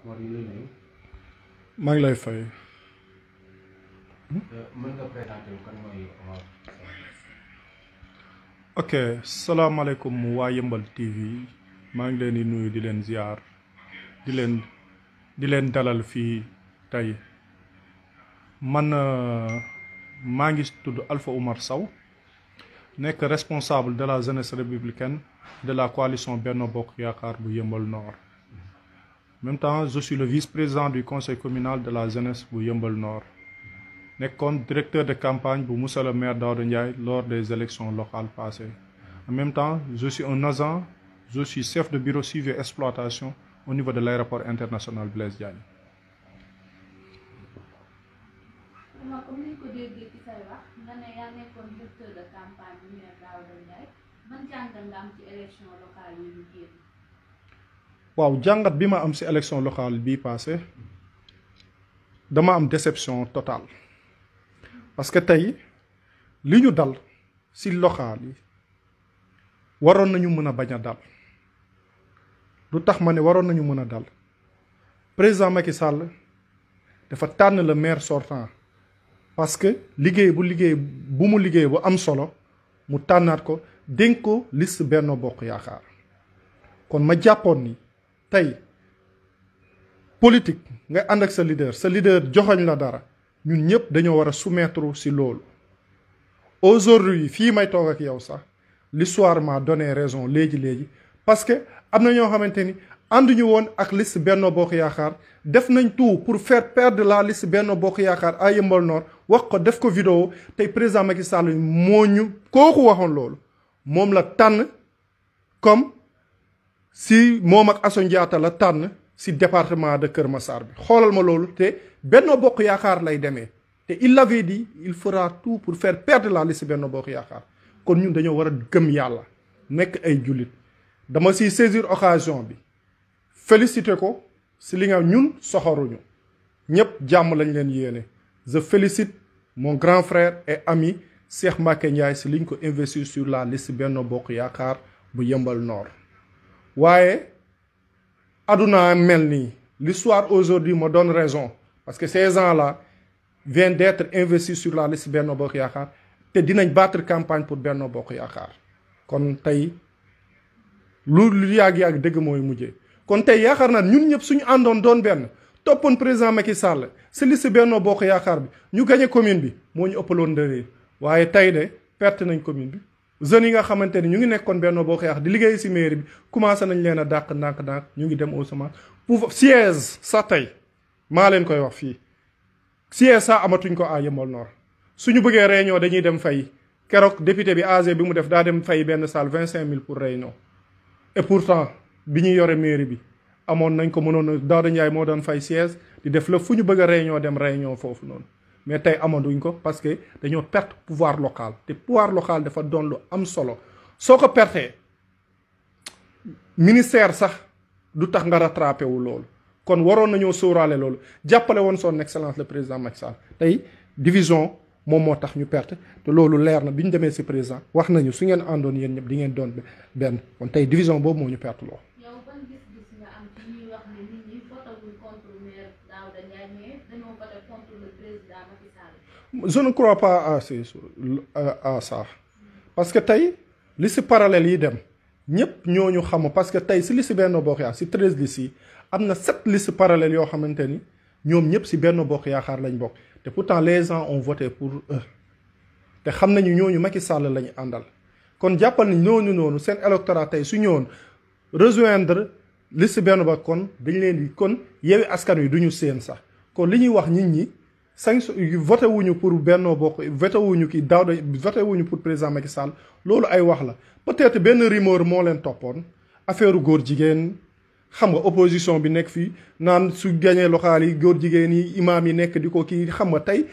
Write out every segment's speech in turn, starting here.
Mor yi lay nuyu. maa ngi lay fay. mën nga présenté wu kan mooy Omar Sow. ok salaamaaleykum waa Yeumbeul TV maa ngi leen di nuyu di leen ziar di leen dalal fii tey man maa ngi tudd Alpha Oumar Sow nekk responsable de la jeunesse républicaine de la coalition Benno Bokk Yaakaar bu Yeumbeul Nord. En même temps je suis le vice-président du conseil communal de la jeunesse bu Yeumbeul Nord. Nekkoon directeur de campagne bu monsieur le maire Daouda Ndiaye lors des élections locales passées. En même temps je suis un agent, je suis chef de bureau suivi et exploitation au niveau de l'aéroport international Blaise Diagne. comme ni ñu ko déggee ci say wax nga ne yaa nekkoon directeur de campagne bu maire Daouda Ndiaye ban jàngat nga am ci élection locale yi ñu génn. waaw jàngat bi ma am ci élection locale bii passé dama am déception totale parce que tey li ñu dal ci locale yi waroon nañu mën a bañ a dal lu tax ma ne waroon nañu mën a dal président Macky Sall dafa tànn le maire sortant parce que liggéey bu mu liggéey bu am solo mu tànnaat ko dénk ko liste Benno Bokk Yaakaar kon ma jàppoon ni tey politique nga ànd ak sa leader joxoñ la dara ñun ñëpp dañoo war a soumettre ci loolu. Aujourd'hui fii may toog ak yow sax l'histoire m'a donné raison léegi parce que am na ñoo xamante ni ànduñu woon ak liste Benno Bokk Yaakaar def nañ tout pour faire perdre la liste Benno Bokk Yaakaar à Yeumbeul Nord wax ko def ko vidéo tey président Macky Sall moo ñu kooku waxoon loolu moom la tànn comme si moom ak Assome Diatta la tànn si département de Kër Massar bi xoolal ma loolu te Benno Bokk Yaakaar lay demee te il l'avait dit il fera tout pour faire perdre la liste Benno Bokk Yaakaar kon ñun dañoo war a gëm yàlla nekk ay jullit dama si saisir occasion bi féliciter ko si li nga ñun soxoruñu ñëpp jàmm lañ leen yéene je félicite mon grand frère et ami Cheikh Mbacké Ndiaye si liñ ko investir sur la liste Benno Bokk Yaakaar bu Yeumbeul Nord. waaye aduna mel nii l'histoire aujourd'hui me donne raison parce que ces gens-là viennent d'être investis sur la liste Benno Bokk Yaakaar te dinañ battre campagne pour Benno Bokk Yaakaar kon tey lu yàgg dëgg mooy mujjee kon tey yaakaar naa ñun ñëpp suñu àndoon doon benn toppoon président Macky Sall si liste Benno Bokk Yaakaar bi ñu gagné commune bi moo ñu ëppaloon ndëree waaye tey de perte nañ commune bi jeunes yi nga xamante ni ñu ngi nekkoon Benno Bokk Yaakaar di liggéey si mairie bi commencé nañ leen a dàq ndànk ñu ngi dem au chômage pour siège sa tey maa leen koy wax fii siège sa amatuñ ko à Yeumbeul Nord suñu bëggee réunion dañuy dem fay keroog député bi AG bi mu def daa dem fay benn salle 25 000 pour réunion et pourtant bi ñuy yore mairie bi amoon nañ ko mënoon Daouda Ndiaye moo doon fay siège di def la fu ñu bëgg a réunion dem réunion foofu noonu mais tey amaduñ ko parce que dañoo perte pouvoir local te pouvoir local dafa doon lu am solo soo ko pertee ministère sax du tax nga rattrapé wu loolu kon waroon nañoo sóoraale loolu jàppale woon son excellence le président Macky Sall tey division moom moo tax ñu perte te loolu leer na bi ñu demee si président wax nañu su ngeen àndoon yéen ñëpp di ngeen doon benn kon tey division boobu moo ñu perte loo. yow ban gis-gis nga am ci ñuy wax ne nit ñi votewuñ contre maire Daouda Ndiaye mais dañoo voté contre le président Macky Sall. je ne crois pas à ça parce que tey liste parallèle yi dem ñëpp ñooñu xam parce que tey si liste Benno Bokk Yaakaar si 13 listes yi am na 7 listes parallèles yoo xamante ni ñoom ñëpp si Benno Bokk Yaakaar lañ bokk te pourtant les gens ont voté pour eux te xam nañu ñooñu Macky Sall lañu àndal kon jàppal ni ñooñu noonu seen électorat tey su ñëwoon rejoindre liste Benno Bokk kon dañ leen di kon Yewwi Askan Wi duñu seen sax kon li ñuy wax nit ñi voté wuñu pour Benno Bokk voté wuñu kii Daouda voté wuñu pour président Macky Sall loolu ay wax la peut-être benn rumeur moo leen toppoon affaire góor jigéen xam nga opposition bi nekk fii naan su gagné local yi góor jigéen yi imam yi nekk di ko kii xam nga tey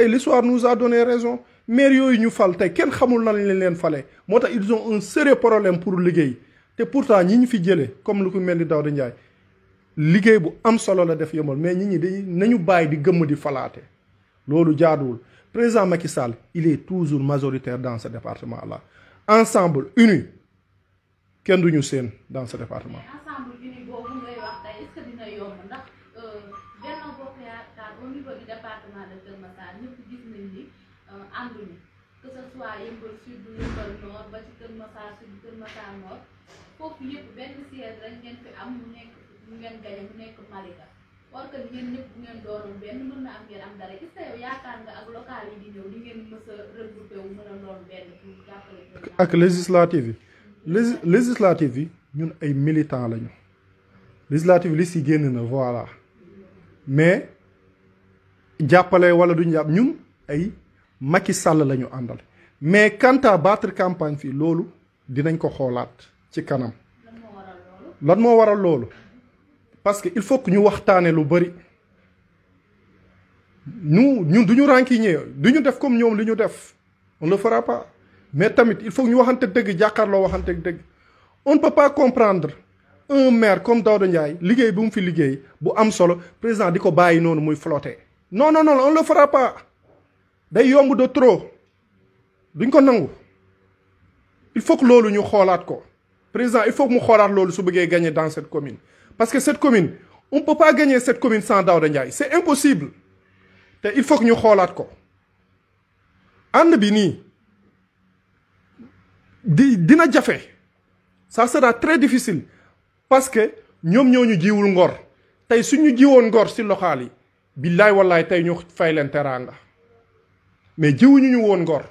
l'histoire nous a donné raison maire yooyu ñu fal tey kenn xamul na lañ leen fale moo tax ils ont un sérieux problème pour liggéey te pourtant ñi ñu fi jëlee comme lu ko mel ni Daouda Ndiaye liggéey bu am solo la def Yeumbeul mais ñi dañuy nañu bàyyi di gëmm di falaate loolu jaaduwul président Macky Sall il est toujours majoritaire dans ce département là ensemble unis kenn duñu seen dans ce département. mais ensemble uni boobu ngay wax tey est-ce que dina yomb ndax ànduñu que ce soit Yeumbeul Sud Yeumbeul Nord ba ci Kër Massar Sud Kër Massar Nord foofu yëpp benn siège rek ngeen fi am mu nekk mu ngeen gañe mu nekk Malika or que ngeen ñëpp bu ngeen doonoon benn mën na am ngeen am dara est-ce que yow yaakaar nga ak local yi di ñëw di ngeen mës a regroupé wu mën a doon benn pour jàppale ak législative yi législative yi ñun ay militants lañu législative li si génn na voilà mais jàppale wala duñu jàpp ñun ay Macky Sall la ñu àndal mais quant à battre campagne fii loolu dinañ ko xoolaat ci kanam lan moo waral loolu parce que il faut que ñu waxtaane lu bëri ñun du ñu rancunier du ñu def comme ñoom li ñu def on le fera pas mais tamit il faut que ñu waxante dëgg jàkkaarloo waxante dëgg on ne peut pas comprendre un maire comme Daouda Ndiaye liggéey bu mu fi liggéey bu am solo président di ko bàyyi noonu muy flotter non non non on le fera pas day yomb de trop duñ ko nangu il faut que loolu ñu xoolaat ko président il faut que mu xoolaat loolu su bëggee gagner dans cette commune parce que cette commune on peut pas gagner cette commune sans Daouda Ndiaye c'est impossible te il faut que ñu xoolaat ko ànd bi nii dina jafe ça sera très difficile parce que ñoom ñoo ñu jiwul ngor tey suñu jiwoon ngor si local yi billaay wallaay tey ñu fay leen teraanga mais jiwuñu ñu woon ngor.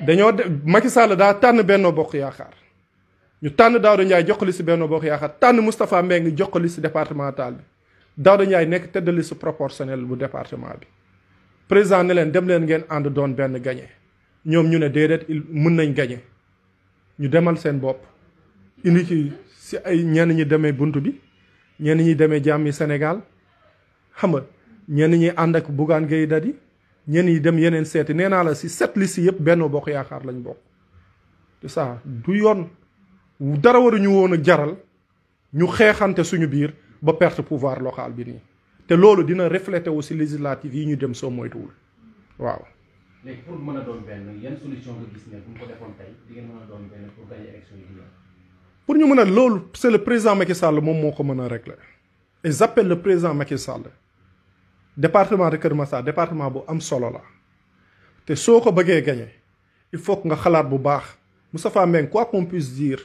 dañoo Macky Sall daa tànn Benno Bokk Yaakaar ñu tànn Daouda Ndiaye jox ko liste Benno Bokk Yaakaar tànn Moustapha Mbengue jox ko liste départemental bi Daouda Ndiaye nekk tête de liste proportionnelle bu département bi président ne leen dem leen ngeen ànd doon benn gagné ñoom ñu ne déedéet mën nañ gagné ñu demal seen bopp indi ci si ay ñenn ñi demee bunt bi ñenn ñi demee jàmmi Sénégal xam nga ñenn ñi ànd ak Bougane Gueye Dany ñenn ñi dem yeneen seeti nee naa la si 7 listes yëpp Benno Bokk Yaakaar lañ bokk te ça du yoon dara waruñu woon a jaral ñu xeexante suñu biir ba perte pouvoir local bi nii te loolu dina refléter aussi législative yi ñu dem soo moytuwul waaw. léegi pour mën a doon benn yan solution nga gis ne bu ñu ko defoon tey di ngeen mën a doon benn pour gagner élection yi. pour ñu mën a loolu c'est le président Macky Sall moom moo ko mën a régler et j'appelle le président Macky Sall département de Kër Massar département bu am solo la te soo ko bëggee gagner il faut que nga xalaat bu baax Moustapha Mbengue quoi qu'on puisse dire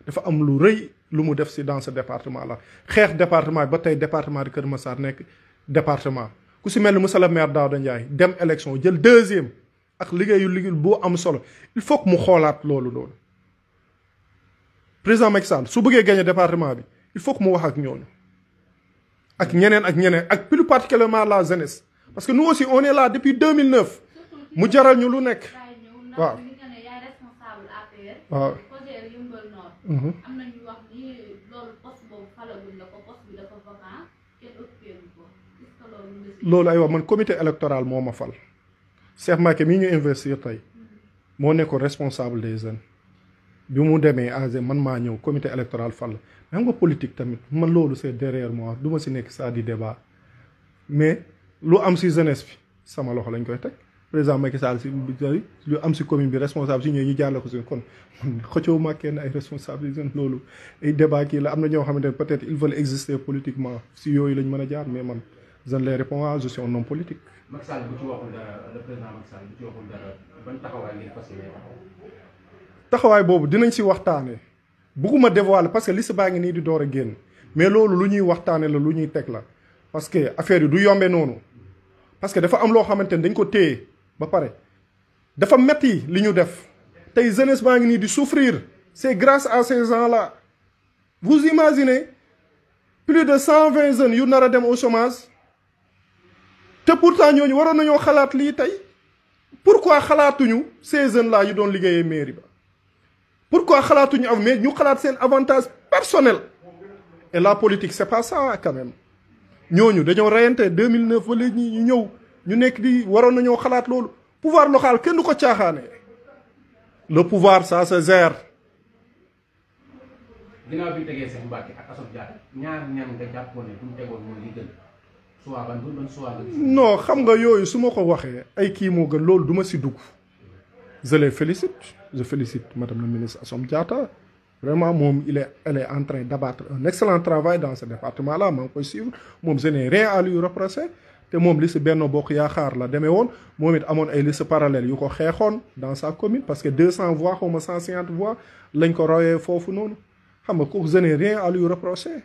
dafa am lu rëy lu mu def si dans ce département là xeex département ba tey département de Kër Massar nekk département ku si mel ni monsieur le maire Daouda Ndiaye dem élection jël 2e ak liggéey boo am solo il faut que mu xoolaat loolu noonu président Macky Sall su bëggee gagner département bi il faut que mu wax ak ñooñu ak ñeneen ak plus particulièrement la jeunesse parce que nous aussi on est là depuis 2009 mu jaral ñu lu nekk waaw. waaw. am na ñu wax ni loolu poste boobu falaguñ la ko poste bi dafa vacant kenn occupé wu ko est-ce que loolu loolu ay wax man comité électoral moo ma fal Cheikh Mbacké mii ñu investir tey moo nekkoon responsable des jeunes bi mu demee AG man maa ñëw comité électoral fal la mais xam nga politique tamit man loolu c'est derrière moi du ma si nekk ça di débat mais lu am si jeunesse bi sama loxo lañ koy teg président Macky Sall si lu am si commune bi responsable si ñëwee ñu jàll ko si kon xëccoo ma kenn ay responsable yi loolu ay débat kii la am na ñoo xamante ne peut-être ils veulent exister politiquement si yooyu lañ mën a jaar mais man je ne les réponds pas je suis un homme politique. Macky Sall bu ci waxul dara le président Macky Sall bu ci waxul dara ban taxawaay ngeen fas yéene taxawaay boobu dinañ si waxtaanee bugguma dévoiler parce que liste baa ngi nii di door a génn mais loolu lu ñuy waxtaanee la lu ñuy teg la parce que affaire yi du yombee noonu parce que dafa am loo xamante ne dañ ko téye ba pare dafa metti li ñu def tey jeunesse baa ngi nii di souffrir c'est grâce à ces gens-là vous imaginez plus de 120 jeunes yu nar a dem au chômage te pourtant ñooñu waroon nañoo xalaat lii tey pourquoi xalaatuñu ces jeunes-là yu doon liggéeyee mairie ba pourquoi xalaatuñu am mais ñu xalaat seen avantage personnel et la politique c'est pas ça quand même ñooñu dañoo reyante 2009 ba léegi ñu ñëw ñu nekk di waroon nañoo xalaat loolu pouvoir local kenn du ko caaxaane le pouvoir ça se gère. ginnaaw bi tegee Cheikh Mbacké ak Assome Diatta ñaar ñan nga jàppoon ne bu ñu tegoon mooy li gën soit ban soit nga gis. non xam nga yooyu su ma ko waxee ay kii moo gën loolu du ma si dugg je les félicite je félicite madame la ministre Assome Diatta vraiment moom elle est en train d'abattre un excellent travail dans ce département là maa ngi koy suivre moom je n'ai rien à lui reprocher te moom liste Benno Bokk Yaakaar la demee woon moom it amoon ay liste parallèle yu ko xeexoon dans sa commune parce que 200 voix xaw ma 150 voix lañ ko rawee foofu noonu xam nga ko je n'ai rien à lui reprocher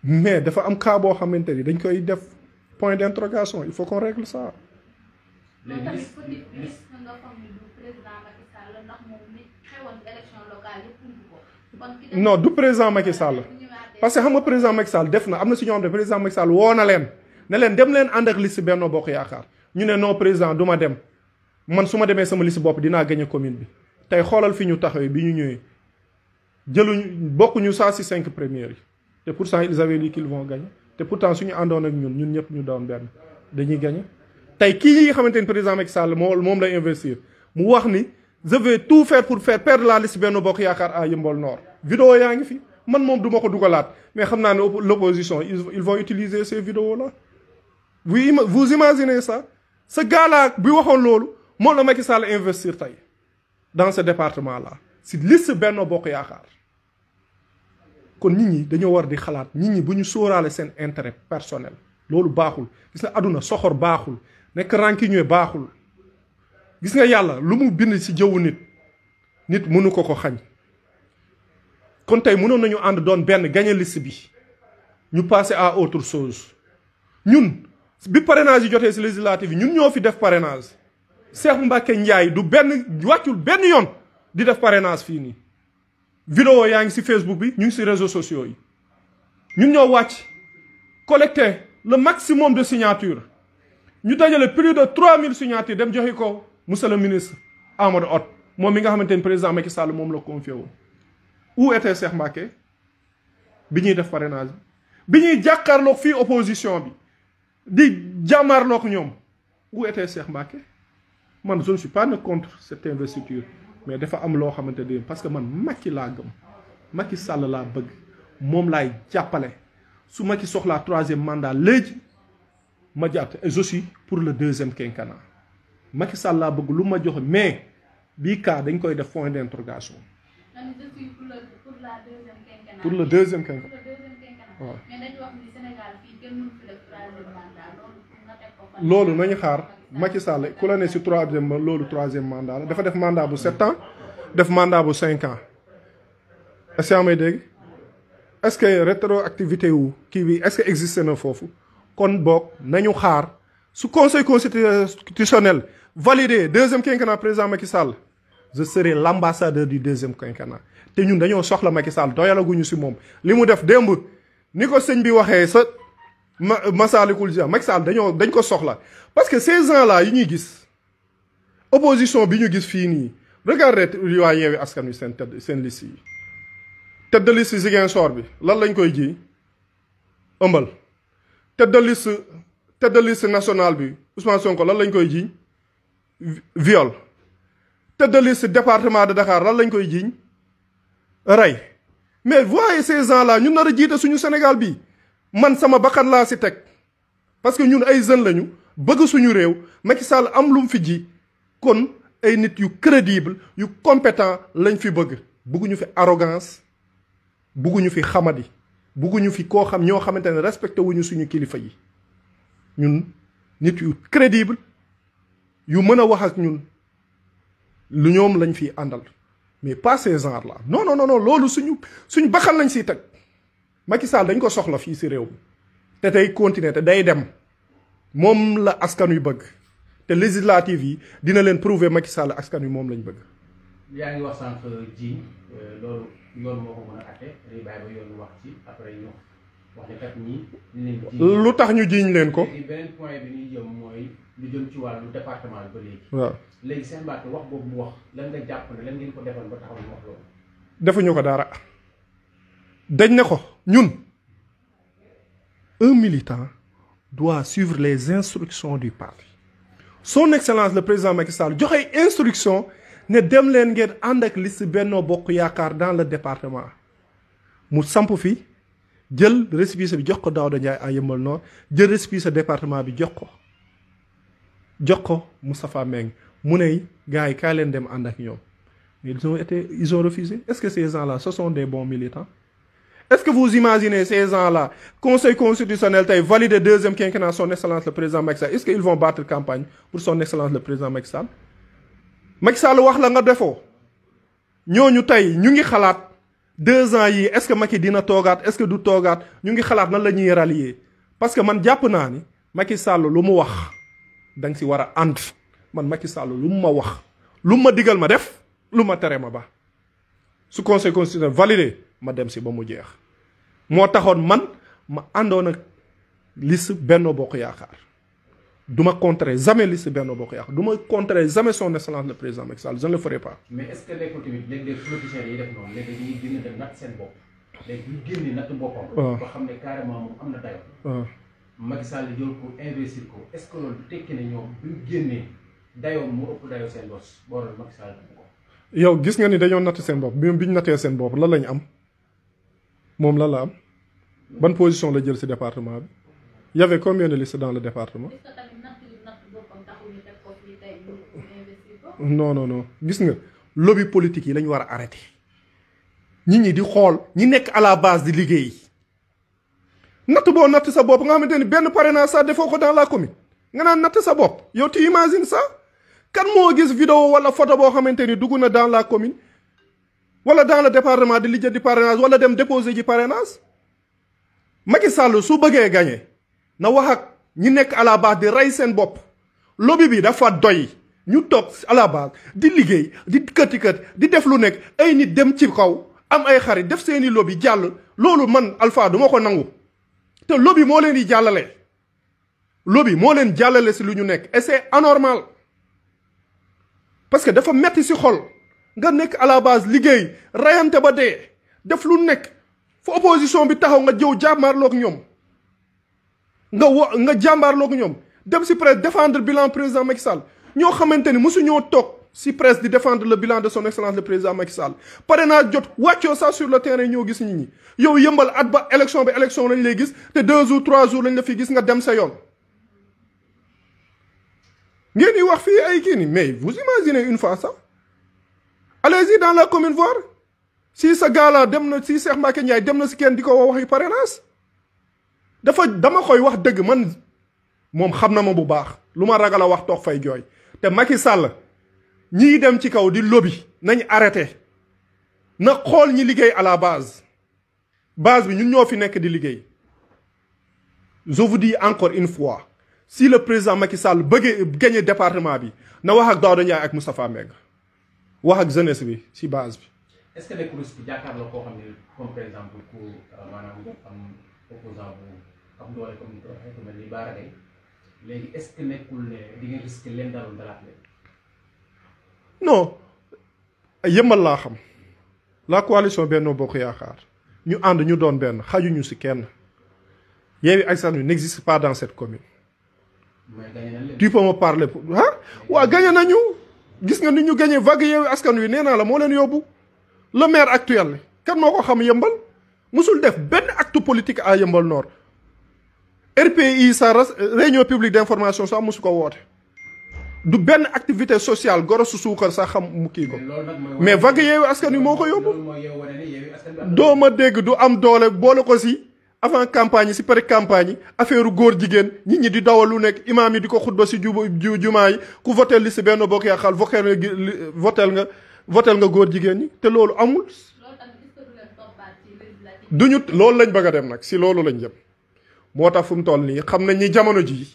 mais dafa am cas boo xamante ni dañ koy def point d'interrogation il faut qu'on règle ça. léegi non du président Macky Sall parce que xam nga président Macky Sall def na am na si ñoo xam ne président Macky Sall woo na leen ne leen dem leen ànd ak liste Benno Bokk Yaakaar ñu ne non président du ma dem man su ma demee sama liste bopp dinaa gagné commune bi tey xoolal fi ñu taxawee bi ñu ñëwee jëluñu bokkuñu saa si 5 premières yi te pourtant ils avaient dit qu'ils vont gagner te pourtant suñu àndoon ak ñun ñëpp ñu doon benn dañuy gagné tey kii yi nga xamante ni président Macky Sall moom lay investir mu wax ni je vais tout faire pour faire perdre la liste Benno Bokk Yaakaar à Yeumbeul Nord. vidéo yaa ngi fi man moom du ma ko dugalaat mais xam naa ne l'opposition ils vont utiliser ces vidéos là. vous imaginez ça ce gars là bi waxoon loolu moom la Macky Sall investir tey dans ce département là si liste Benno Bokk Yaakaar kon nit ñi dañoo war di xalaat nit ñi bu ñu sóoraale seen intérêt personnel loolu baaxul gis nga àdduna soxor baaxul nekk rancunier baaxul gis nga yàlla lu mu bind ci jëwu nit mënu ko xañ kon tey mënoon nañu ànd doon benn gagné liste bi ñu passer à autre chose ñun bi parrainage yi jotee ci législative yi ñun ñoo fi def parrainage Cheikh Mbacké Ndiaye du benn wàccul benn yoon di def parrainage fii nii vidéo yaa ngi ci Facebook bi ñu ngi ci réseaux sociaux yi ñun ñoo wàcc collecter le maximum de signatures ñu dajale plus de 3000 signatures dem joxe ko monsieur le ministre Amadou Hott moom mi nga xamante ni président Macky Sall moom la confié woon où était Cheikh Mbacké bi ñuy def parrainage bi ñuy jàkkaarloog fii opposition bi di jàmmaarloog ñoom où était Cheikh Mbacké man je ne suis pas contre cette investiture mais dafa am loo xamante ne parce que man Macky laa gëm Macky Sall laa bëgg moom laay jàppale su Macky soxlaa 3e mandat léegi ma jàpp et je suis pour le 2e quinquennat Macky Sall laa bëgg lu ma joxe mais bii cas dañ koy def point d'interrogation. pour le 2e quinquennat. waaw. loolu nañu xaar Macky Sall ku la ne si 3e loolu 3e mandat la dafa def mandat bu 7 ans def mandat bu 5 ans est-ce que may dégg est-ce que rétroactivité wu kii bi est-ce que existe na foofu kon boog nañu xaar su conseil constitutionnel validé 2e quinquennat président Macky Sall je serai l'ambassadeur du 2e quinquennat te ñun dañoo soxla Macky Sall doyalaguñu si moom li mu def démb ni ko sëñ bi waxee sa Massalikul Jinaan Macky Sall dañ ko soxla parce que ces gens là yi ñuy gis opposition bi ñu gis fii nii regardez waa Yewwi Askan Wi seen liste yi tête de liste Ziguinchor bi lan lañ koy ji ëmbal tête de liste nationale bi Ousmane Sonko lan lañ koy jiiñ viol tête de liste département de Dakar lan lañ koy jiiñ rey mais voyez ces gens là ñun nar a jiite suñu Sénégal bi man sama bakkan laa si teg parce que ñun ay jeunes lañu bëgg suñu réew Macky Sall am lu mu fi ji kon ay nit yu crédible yu compétent lañ fi bëgguñu fi arrogance bëgguñu fi xamadi bëgguñu fi koo xam ñoo xamante ne respecté wuñu suñu kilifa yi ñun nit yu crédible yu mën a wax ak ñun lu ñoom lañ fi àndal mais pas ces genres là non loolu suñu bakkan lañ siy teg Macky Sall dañ ko soxla fii si réew mi te tey continuer te day dem moom la askan wi bëgg te législative yi dina leen prouver Macky Sall askan wi moom lañ bëgg. yaa ngi wax sànq ji loolu yoon moo ko mën a atte day bàyyi ba yoon wax ci après ñu wax ne kat ñii leen jiiñ lu tax ñu jiiñ leen ko. léegi beneen point bi ñuy jëm mooy lu jëm ci wàllu département bi ba léegi. waaw léegi Cheikh Mbacké wax boobu mu wax lan nga jàpp ne lan ngeen ko defal ba taxaw ñu wax loolu. defuñu ko dara dañ ne ko ñun un militant doit suivre les instructions du parti son excellence le président Macky Sall joxe instruction ne dem leen ngeen ànd ak liste Benno Bokk Yaakaar dans le département mu samp fi jël récépissé bi jox ko Daouda Ndiaye à Yeumbeul Nord jël récépissé département bi jox ko Moustapha Meng mu ne gars yi kaay leen dem ànd ak ñoom ils ont refusé est-ce que ces gens-là ce sont des bons militants est-ce que vous imaginez ces gens-là conseil constitutionnel tey valider deuxième quinquennat son excellence le président Macky Sall est-ce qu'ils vont battre campagne pour son excellence le président Macky Sall Macky Sall wax la nga defoo ñooñu tey ñu ngi xalaat 2 ans yi est-ce que Macky dina toogaat est-ce que du toogaat ñu ngi xalaat nan la ñuy rallier parce que man jàpp naa ni Macky Sall lu mu wax da nga si war a ànd man Macky Sall lu mu ma wax lu ma digal ma def lu ma tere ma ba su conseil constitutionnel validé ma dem si ba mu jeex moo taxoon man ma àndoon ak liste Benno Bokk Yaakaar du ma contrer jamais liste Benno Bokk Yaakaar du ma contrer jamais son excellence le président Macky Sall je ne le ferai pas. mais est-ce que nekkul tamit léeg-léeg politiciens yi def noonu léegi dañuy génn dem natt seen bopp léegi ñu génne natt boppam. ba xam ne carrément moom am na dayoo. Macky Sall jël ko investir ko est-ce que loolu du tekki ne ñoom bu ñu génnee dayoom mu ëpp dayoo seen bos boo doon Macky Sall ko. yow gis nga ni dañoo natt seen bopp bi ñu nattee seen bopp lan lañu am moom lan la am ban position la jël ci département bi y avait combien de listes dans le département. non gis nga lobby politique yi lañu war a arrêter nit ñi di xool ñi nekk à la base di liggéey natt boo natt sa bopp nga xamante ni benn parrainage sax defoo ko dans la commune nga naan natt sa bopp yow tu imagines ça kan moo gis vidéo wala photo boo xamante ni dugg na dans la commune wala dans le département di lijjanti parrainage wala dem déposer ji parrainage Macky Sall su bëggee gagner na wax ak ñi nekk à la base di rey seen bopp lobby bi dafa doy ñu toog à la base di liggéey di këti di def lu nekk ay nit dem ci kaw am ay xarit def seeni lobby jàll loolu man Alpha du ma ko nangu te lobby moo leen di jàllale lobby moo leen jàllale si lu ñu nekk et c'est anormal parce que dafa metti si xol nga nekk à la base liggéey rayante ba dee def lu nekk fa opposition bi taxaw nga jëw jàmbaarloog ñoom nga jàmbaarloog ñoom dem si presse défendre bilan président Macky Sall ñoo xamante ni mosu ñoo toog si presse di défendre le bilan de son excellence le président Macky Sall parrainage jot wàccoo ça sur le terrain ñoo gis nit ñi yow yëmbal at ba élection lañ lay gis te 2 jours 3 jours lañ la fi gis nga dem sa yoon ngeen di wax fii ay kii ni mais vous imaginez une fois ça allez-y dans la commune voir si sa gars-là dem na si Cheikh Mbacké Ndiaye dem na si kenn di ko waxi parrainage dama koy wax dëgg man moom xam na ma bu baax lu ma ragal a wax toog fay jooy te Macky Sall ñii dem ci kaw di lobby nañ arrêté na xool ñi liggéey à la base bi ñun ñoo fi nekk di liggéey je vous dis encore une fois si le président Macky Sall bëggee gagner département bi na wax ak Daouda Ndiaye ak Moustapha Mbengue wax ak jeunesse bi si base bi. est-ce que nekkul risque jàkkaarloo koo xam ne comme par exemple ku maanaam am opposant bu am doole comme ni ko waxee ku mel ni Bara Gaye léegi est-ce que nekkul ne di ngeen risque leen daloon dalaat leen. non yëmbal laa xam la coalition Benno Bokk Yaakaar ñu ànd ñu doon benn xajuñu si kenn Yewwi Askan Wi n'existe pas dans cette commune. mais gagné nañ leen. tu peux me parler waa gagné nañu gis nga ni ñu gagné vague Yewwi Askan Wi nee naa la moo leen yóbbu le maire actuel kan moo ko xam yëmbal musul def benn acte politique à yëmbal Nord RPI sa réunion publique d'information sax musu ko woote du benn activité sociale goro su suukar sax xam mu kii ko mais vague Yewwi Askan Wi moo ko yóbbu doo ma dégg du am doole boole ko si avant campagne yi si pare campagne yi affaire góor jigéen nit ñi di dawal lu nekk imaam yi di ko xutba si jumaa yi ku votel li si Benno Bokk Yaakaar votel nga góor jigéen ñi te loolu amul duñu loolu lañ bëgg a dem nag si loolu lañ jëm moo tax fu mu toll nii xam nañ ni jamono jii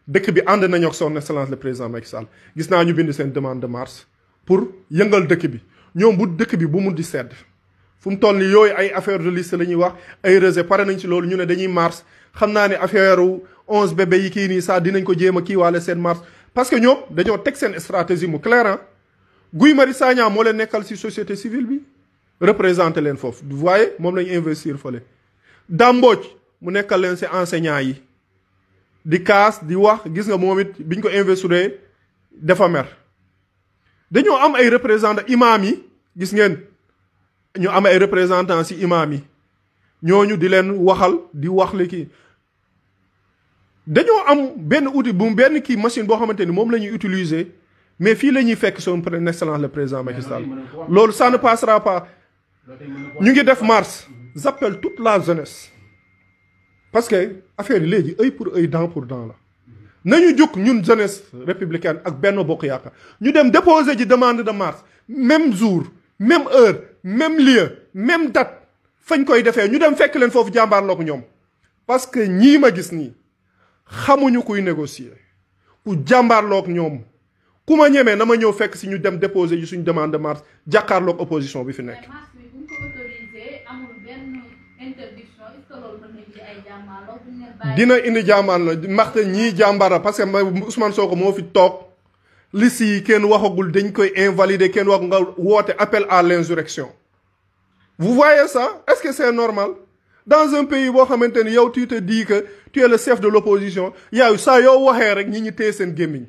dëkk bi ànd nañu ak son excellence le président Macky Sall gis naa ñu bind seen demande de marche pour yëngal dëkk bi ñoom bu dëkk bi bu mu di sedd fu mu toll nii yooyu ay affaire de liste la ñuy wax ay rejet pare nañ ci loolu ñu ne dañuy marche xam naa ne affaire 11 bébé yi kii nii sax dinañ ko jéem a kii waale seen marche parce que ñoom dañoo teg seen stratégie mu clair. Guy Marius Sagna moo leen nekkal ci société civile bi représenté leen foofu vous voyez moom lañu investir fële Dame Mbodj mu nekkal leen ci enseignant yi di kaas di wax gis nga moom it biñ ko investir dafa mer dañoo am ay représentants imam yi gis ngeen ñu am ay représentants ci imam yi ñooñu di leen waxal di wax li kii dañoo am benn outil bu benn kii machine boo xamante ni moom la ñuy utiliser mais fii la ñuy fekk son excellence le président Macky Sall loolu ça ne passera pas ñu ngi def marche j'appelle toute la jeunesse parce que affaire yi léegi œil pour œil dent pour dent la nañu jóg ñun jeunesse républicaine ak Benno Bokk Yaakaar ñu dem déposer ji demande de marche même jour même heure même lieu même date fañ koy defee ñu dem fekk leen foofu jàmbaarloo ko ñoom parce que ñii ma gis nii xamuñu kuy négocier pour jàmbaarloog ñoom ku ma ñemee na ma ñëw fekk si ñu dem déposer ji suñu demande de marche jàkkaarloog opposition bi fi nekk. mais marche bi bu ñu ko autorisé amul benn interdiction est-ce que loolu mën na indi ay jàmbaarloo bu ñu leen bàyyi. dina indi jàmbaarloo ndaxte ñii jàmbaara parce que Ousmane Sonko moo fi toog liste yi kenn waxagul dañ koy invalider kenn wax nga woote appel à l'insurrection. Vous voyez ça? Est-ce que c'est normal? Dans un pays boo xamante ni yow tu te dis que tu es le chef de l'opposition yow saa yow waxee rek ñi téye seen gémmiñ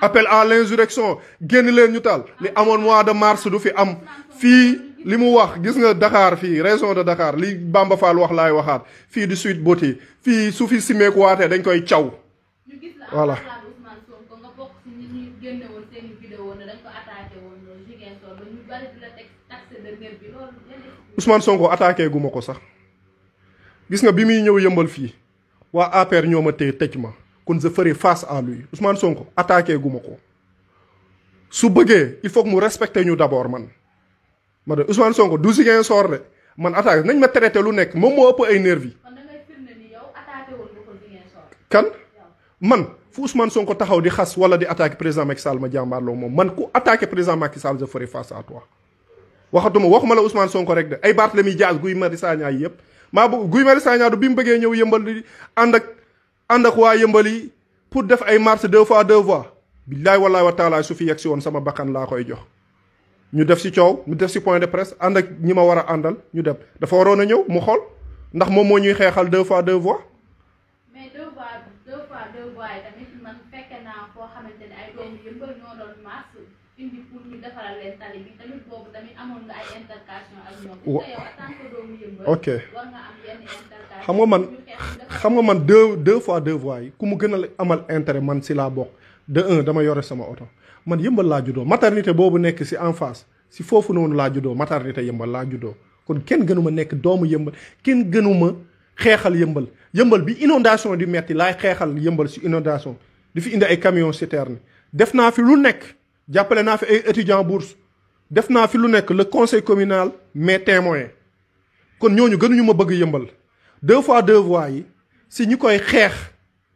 appel à l'insurrection génn leen ñu tal li amoon mois de mars du fi am fii li mu wax gis nga Dakar fii région de Dakar li Bamba Fall wax laay waxaat fii di Sweet Beauté fii su fi simeeku waatee dañ koy caw voilà. Ousmane Sonko attaqué gu ma ko sax gis nga bi muy ñëw yëmbal fii waa APR ñoo ma téye tëj ma kon je ferai face à lui Ousmane Sonko attaqué gu ma ko su bëggee il faut que mu respecter ñu d'abord man ma de Ousmane Sonko du Ziguinchor de man attaqué nañ ma traité lu nekk moom moo ëpp ay nervi kan man fu Ousmane Sonko taxaw di xas wala di attaqué président Macky Sall ma jàmbaarloo moom man ku attaqué président Macky Sall je ferai face à toi. waxuma la Ousmane Sonko rek de ay Barthélémy Dias Guy Marius Sagna yi yëpp maa bu Guy Marius Sagna du bi mu bëggee ñëw yëmbal di ànd ak waa yëmbal yi pour def ay marche 2 fois 2 voies billaay wallaay wa taala su fi yegg si woon sama bakkan laa koy jox ñu def si coow ñu def si point de presse ànd ak ñi ma war a àndal ñu dem dafa waroon a ñëw mu xool ndax moom moo ñuy xeexal 2 fois 2 voies. mais 2 fois 2 voies yi tamit man fekke naa foo xamante ne ay doomu yëmbal ñoo doon marche indi pour ñu defaral leen tali bi tamit boobu tamit amoon nga ay intercation ak ñoom. yow en tant que doomu yëmbal. ok war nga am yenn intercation. xam nga man 2 fois 2 voies yi ku mu gën a amal intérêt man si laa bokk de 1 dama yore sama oto man yëmbal laa juddoo maternité boobu nekk si en face si foofu noonu laa juddoo maternité yëmbal laa juddoo kon kenn gënuma nekk doomu yëmbal kenn gënuma xeexal yëmbal yëmbal bi inondation di metti laay xeexal yëmbal si inondation di fi indi ay camion citerne def naa fi lu nekk. jàppale naa fi ay étudiants bourse def naa fi lu nekk le conseil communal mes témoins kon ñooñu gënuñu ma bëgg yëmbal 2 fois 2 voies yi si ñu koy xeex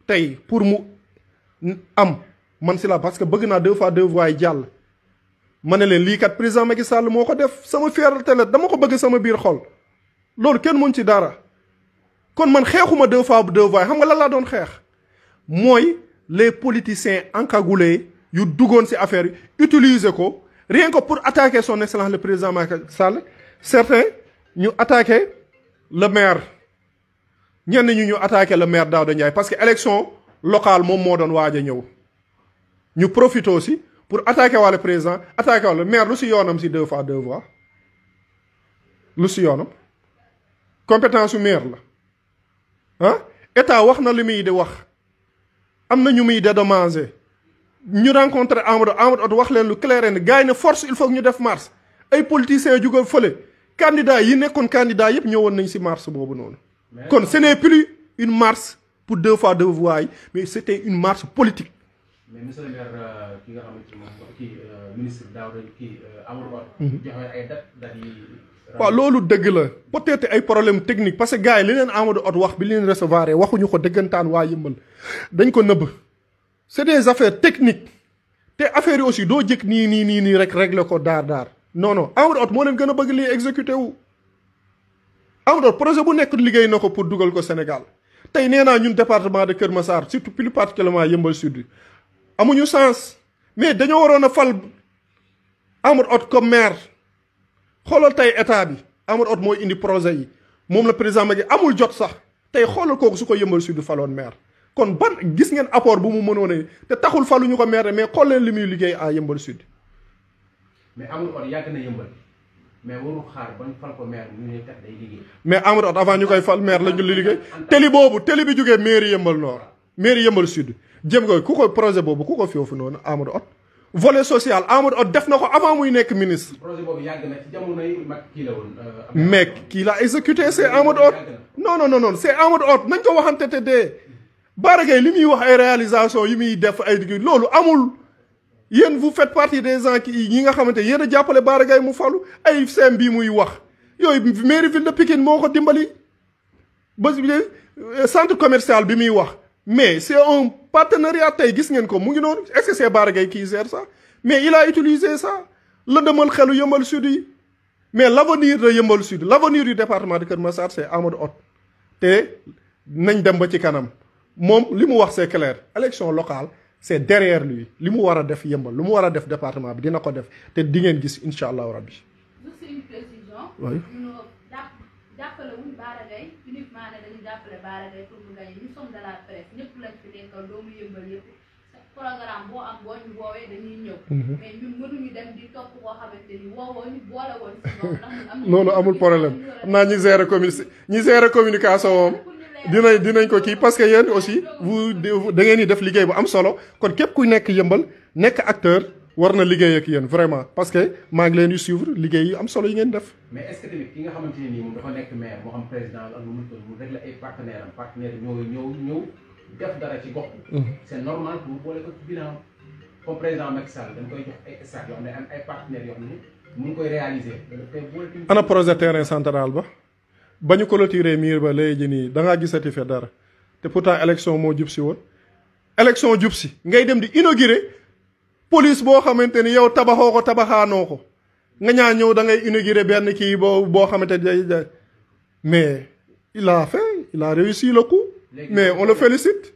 tey pour mu am man si la parce que bëgg naa 2 fois 2 voies yi jàll ma ne leen lii kat président Macky Sall moo ko def sama fierté la dama ko bëgg sama biir xol loolu kenn mën ci dara kon man xeexuma 2 fois 2 voies xam nga lan laa doon xeex mooy les politiciens encagoulés yu duggoon ci affaire yi utiliser ko rien que pour attaquer son excellence le président Macky Sall certains ñu attaquer le maire ñenn ñu attaquer le maire Daouda Ndiaye parce que élection locale moom moo doon waaj a ñëw ñu profité aussi pour attaquer wàlle président attaquer wàlle maire lu ci yoonam ci 2 fois 2 voies lu ci yoonam compétence su maire la ah état wax na li muy di wax am na ñu muy dédommager ñu rencontré Amadou wax leen lu clair ne gars yi ne force il faut que ñu def marche ay politiciens jóge fële candidats yi nekkoon candidats yëpp ñëwoon nañ ci marche boobu noonu. kon ce n'est plus une marche pour 2 fois 2 voies yi mais c'était une marche politique. mais monsieur le maire ki nga xamante ne moom kii ministre Daouda kii Amadou joxe ay date yi. waaw loolu dëgg la peut-être ay problème technique parce que gars yi li leen Amadou wax bi leen recevoir waxuñu ko dëggantaan waa yëmbal dañ ko nëbb. c'est des affaires techniques te affaires yi aussi doo jëkk nii rek régler ko daar non Amadou Hott moo leen gën a bëgg lii exécuté wu. Amadou Hott projet bu nekk liggéey na ko pour dugal ko Sénégal tey nee naa ñun département de Kër Massar surtout plus particulièrement Yeumbeul Sud amuñu sens mais dañoo waroon a fal Amadou Hott comme maire xoolal tey état bi Amadou Hott mooy indi projet yi moom la président Macky amul jot sax tey xoolal kooku su ko Yeumbeul Sud faloon maire. kon ban gis ngeen apport bu mu mënoon a te taxul faluñu ko maire mais xool leen li muy liggéey à Yeumbeul Sud. mais Amadou Hott yàgg na yëmbal mais warul xaar bañ fal ko maire ñu ne kat day liggéey. mais Amadou Hott avant ñu koy fal maire la ñu liggéey. télé bi jógee mairie Yeumbeul Nord mairie Yeumbeul Sud jëm ko ku ko projet boobu ku ko foofu noonu Amadou Hott volet social Amadou Hott def na ko avant muy nekk ministre. projet boobu yàgg na ci jamonoy mag kii la woon. mais kii l'a exécuté c'est Amadou Hott. non c'est Amadou Hott nañ ko waxante te dee. Bara Gaye li muy wax ay réalisation yi muy def ay digg loolu amul yéen vous faites partie des gens qui ñi nga xamante yéen a jàppale Bara Gaye mu falu ay sem bii muy wax yooyu mairie ville de Pikine moo ko dimbali ba centre commercial bi muy wax mais c'est un partenariat tey gis ngeen ko mu ngi noonu est-ce que c'est Bara Gaye qui gère ça mais il a utilisé ça la demal xelu Yeumbeul Sud yi mais l'avenir de Yeumbeul Sud l'avenir du département de Keur Massar c'est Amadou Hott te nañ dem ba ci kanam moom li mu wax c'est clair élection locale c'est derrière lui li mu war a def Yeumbeul lu mu war a def département bi dina ko def te di ngeen gis incha allahu rabbi. juste une précision. oui. jàppale wuñ Bara Gaye uniquement ne dañuy jàppale Bara Gaye pour mu gagner nous sommes de la presse ñëpp lañ fi nekkal doomu Yeumbeul yëpp programme boo am boo ñu woowee dañuy ñëw. mais ñun mënuñu dem di topp koo xamante ni woowoo ñu boole woon si loolu ndax loolu amul problème xam naa ñi gérer communication moom dinañ ko kii parce que yéen aussi vous da ngeen di def liggéey bu am solo kon képp ku nekk Yeumbeul nekk acteur war na liggéey ak yéen vraiment parce que maa ngi leen di suivre liggéey yu am solo yi ngeen def. mais est-ce que tamit ki nga xamante ne nii moom dafa nekk maire moo xam président ak mu régler ay partenaires ñëw def dara ci gox bi. c'est normal pour boole ko ci bilan comme président Macky Sall dañ koy jox ay stades yoo xam ne am ay partenaires yoo xam ne mu ngi koy réaliser. ana projet terrain central ba ñu clôturer miir ba léegi nii da ngaa gisati fe dara te pourtant élection moo jub si woon élection jub si ngay dem di inaugurer police boo xamante ni yow tabaxoo ko tabaxaanoo ko nga ñaa ñëw da ngay inaugurer benn kii boo xamante ni mais il a réussi le coup. mais on le félicite.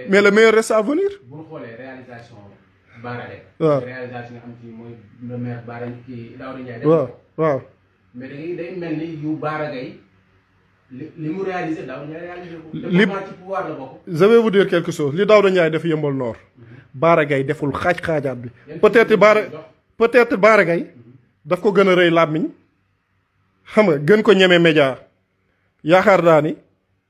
mais le meilleur reste à venir. bu ñu xoolee réalisation Bara Gaye. waaw réalisation nga xam ci mooy le maire Bara kii Daouda Ndiaye. waaw. mais day mel ni yu Bara Gaye li mu réalisé Daouda Ndiaye réalisé ko. ci pouvoir la bokk. je vais vous dire quelque chose li Daouda Ndiaye def Yeumbeul Nord. Bara Gaye deful xaajaat bi. peut-être Bara Gaye daf ko gën a rëy làmmiñ xam nga gën ko ñeme média yaakaar naa ni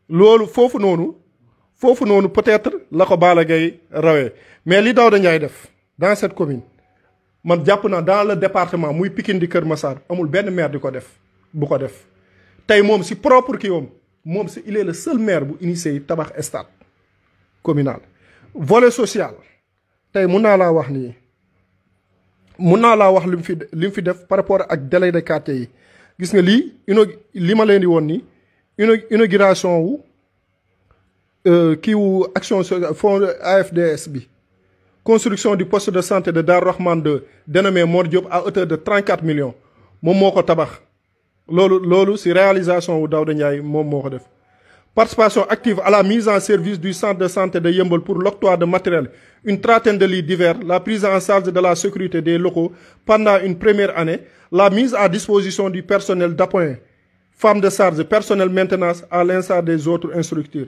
loolu foofu noonu peut-être la ko Bara Gaye rawee mais li Daouda Ndiaye def dans cette commune man jàpp naa dans le département muy Pikine di Keur Massar amul benn maire di ko def bu ko def tey moom si propre kii moom si il est le seul maire bu initié tabax stade communal. volet social tey mun naa laa wax li mu fi def par rapport ak délégué de quartier yi gis nga li ma leen di woon nii inauguration wu kii wu action fonds AFDS bi construction du poste de santé de Darou Rahman 2 dénommé Mor Diop à hauteur de 34 millions moom moo ko tabax loolu si réalisation wu Daouda Ndiaye moom moo ko def. Participation active à la mise en service du centre de santé de Yeumbeul pour l'octroi de matériel, une trentaine de lits divers, la prise en charge de la sécurité des locaux pendant une première année, la mise à disposition du personnel d'appoint, femmes de charge, personnel maintenance à l'instar des autres structures.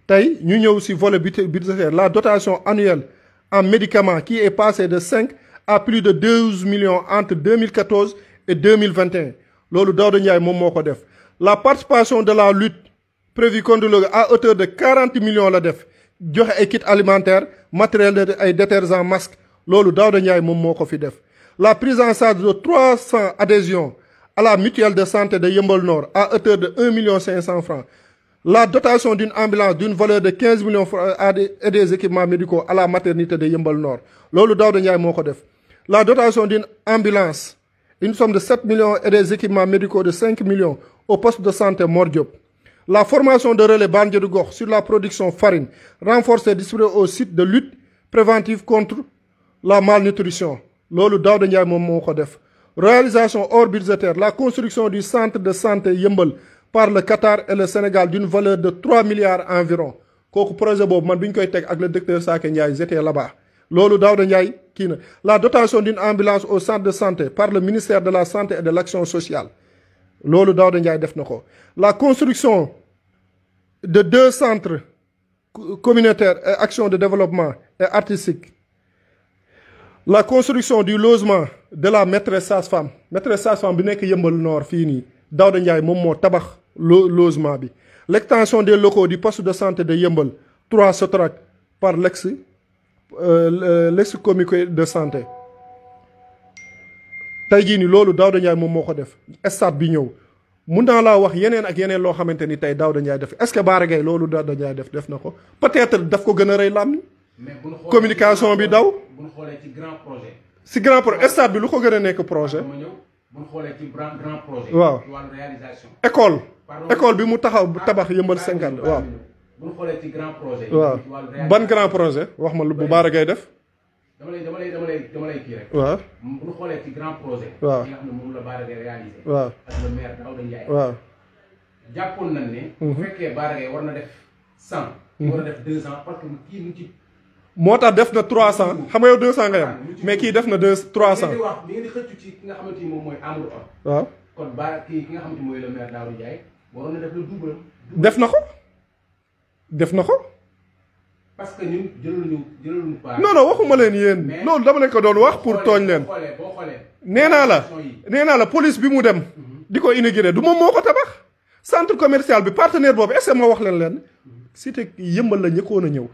Tey ñu ñëw ci volet budgétaire, la dotation annuelle en médicaments qui est passée de 5 à plus de 12 millions entre 2014 et 2021. Loolu Daouda Ndiaye moom moo ko def. La participation de la lutte prévu contre le à hauteur de 40 millions la def joxe ay kits alimentaires matériel ay détergents masques loolu Daouda Ndiaye moom moo ko fi def. La prise en charge de 300 adhésions à la mutuelle de santé de Yeumbeul Nord à hauteur de 1,5 million francs. La dotation d'une ambulance d'une valeur de 15 millions francs et des équipements médicaux à la maternité de Yeumbeul Nord loolu Daouda Ndiaye moo ko def. La dotation d'une ambulance une somme de 7 millions et des équipements médicaux de 5 millions au poste de santé Mor Diop. La formation de relais Bandiou de Gox sur la production farine renforcée distribuée au site de lutte préventive contre la malnutrition loolu Daouda Ndiaye moom moo ko def. Réalisation hors budgétaire la construction du centre de santé Yeumbeul par le Qatar et le Sénégal d'une valeur de 3 milliards environ kooku projet boobu man bi ñu koy teg ak le docteur Saké Ndiaye j'étais là-bas loolu Daouda Ndiaye kii na. La dotation d'une ambulance au centre de santé par le ministère de la santé et de l'action sociale loolu Daouda Ndiaye def na ko. La construction de 2 centres communautaires et actions de développement et artistique. La construction du logement de la maîtresse sage-femme bi nekk Yeumbeul Nord fii nii Daouda Ndiaye moom moo tabax logement bi. L'extension des locaux du poste de santé de Yeumbeul 3 Sotrac par l'ex l'ex-comité de santé tey jii ni loolu Daouda Ndiaye moom moo ko def stade bi ñëw mun naa laa wax yeneen ak yeneen loo xamante ni tey Daouda Ndiaye def est-ce que Bara Gaye loolu Daouda Ndiaye def na ko peut-être daf ko gën a rëy làmmiñ communication bi daw. bu ñu xoolee ci grand projet. si grand projet stade bi lu ko gën a nekk projet. bu ñu xoolee ci grand projet. waaw ci wàllu réalisation. école bi mu tabax yëmbal 50 waaw. bu ñu xoolee ci grand projet. waaw ban grand projet wax ma bu Bara Gaye def. dama lay kii rek. waaw bu ñu xoolee ci grand projet. waaw yi nga xam ne moom la Bara Gaye réalisé. waaw ak le maire Daouda Ndiaye. waaw jàppoon nañ ne. bu fekkee Bara Gaye war na def 100. war na def 200 parce que kii mu ci. moo tax def na 300 xam nga yow 200 nga yam mais kii def na 300. li ngeen di xëccu ci ki nga xamante ni moom mooy Amadou Hott. waaw kon ki nga xamante ni mooy le maire Daouda Ndiaye waroon na def le double. def na ko. parce que ñun jëlaluñu pas. non waxuma leen yéen. loolu dama leen ko doon wax pour tooñ leen. boo xoolee nee naa la police bi mu dem. di ko inauguré du moom moo ko tabax. centre commercial bi partenaire boobu est-ce que ma wax leen cité yëmbal la ñëkkoon a ñëw.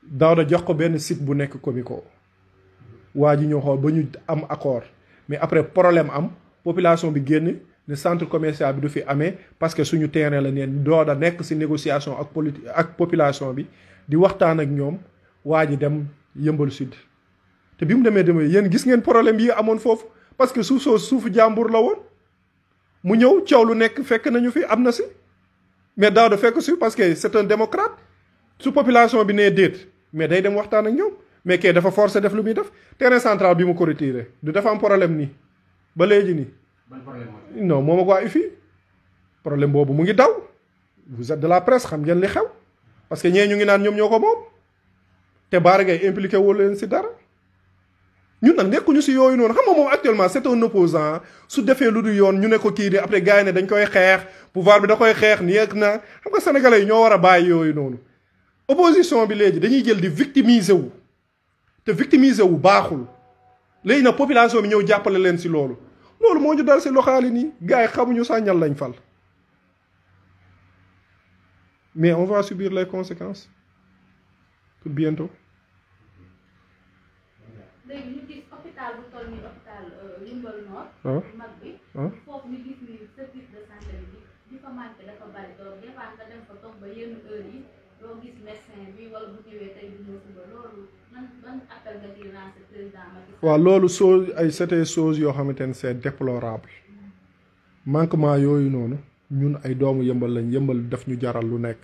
Daouda jox ko benn site bu nekk Comico. waa ji ñoo xool ba ñu am accord mais après problème am population bi génn ne centre commercial bi du fi amee parce que suñu terrain la neen Daouda nekk si négociation ak population bi di waxtaan ak ñoom waa ji dem yëmbal sud. te bi mu demee yéen gis ngeen problème yi amoon foofu parce que suufu jàmbur la woon mu ñëw coow lu nekk fekk nañu fi am na si mais Daouda fekk si parce que c'est un démocrate su population bi nee déet mais day dem waxtaan ak ñoom mais kay dafa forcé def lu muy def terrain central bi mu ko retiré du dafa am problème nii ba léegi nii. ban problème non moom ak waa UFI problème boobu mu ngi daw vous êtes de la presse xam ngeen li xew parce que ñee ñu ngi naan ñoom ñoo ko moom te Bara Gaye impliqué wu leen si dara ñun nag nekkuñu si yooyu noonu xam nga moom actuellement c'est un opposant su defee lu du yoon ñu ne ko kii de après gars yi ne dañ koy xeex pouvoir bi da koy xeex nii ak na xam nga sénégalais yi ñoo war a bàyyi yooyu noonu. opposition bi léegi dañuy jël di victimiser wu te victimiser wu baaxul léegi nag population bi ñëw jàppale leen si loolu moo ñu dal si local yi nii gars yi xamuñu sax ñan lañ fal mais on va subir les conséquences pour bientôt. léegi ñu gis hôpital bu toll nii hôpital Yeumbeul Nord. mag bi. foofu ñu gis ni service de santé bi di fa manqué dafa bari doon des fois nga dem fa toog ba yenn heure yi. doo gis médecin bi wala bu ñëwee tey du ñëw suba loolu ban appel nga di lancer président Macky Sall. waaw loolu c'était chose yoo xamante ne c'est déplorable manquement yooyu noonu ñun ay doomu yëmbal lañ yëmbal daf ñu jaral lu nekk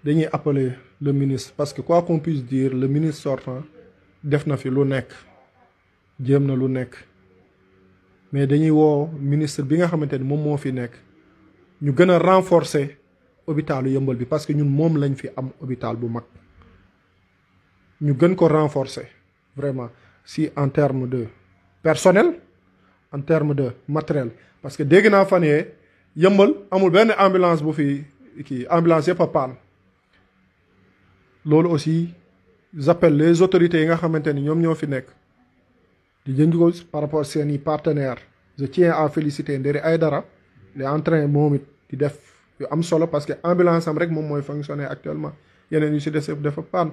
dañuy appeler le ministre parce que quoi qu'on puisse dire le ministre sortant def na fi lu nekk jéem na lu nekk mais dañuy woo ministre bi nga xamante ni moom moo fi nekk ñu gën a renforcer. hôpitalu yëmbal bi parce que ñun moom lañ fi am hôpital bu mag ñu gën ko renforcer vraiment si en terme de personnel en terme de matériel parce que dégg naa fan yee yëmbal amul benn ambulance bu fi kii ambulance yëpp a paan loolu aussi j'appelle les autorités yi nga xamante ni ñoom ñoo fi nekk di jënd ko par rapport seeni partenaires je tiens à féliciter Ndéri Aïdara il est en train moom it di def yu am solo parce que ambulance am rek moom mooy fonctionner actuellement yeneen yu si des dafa panne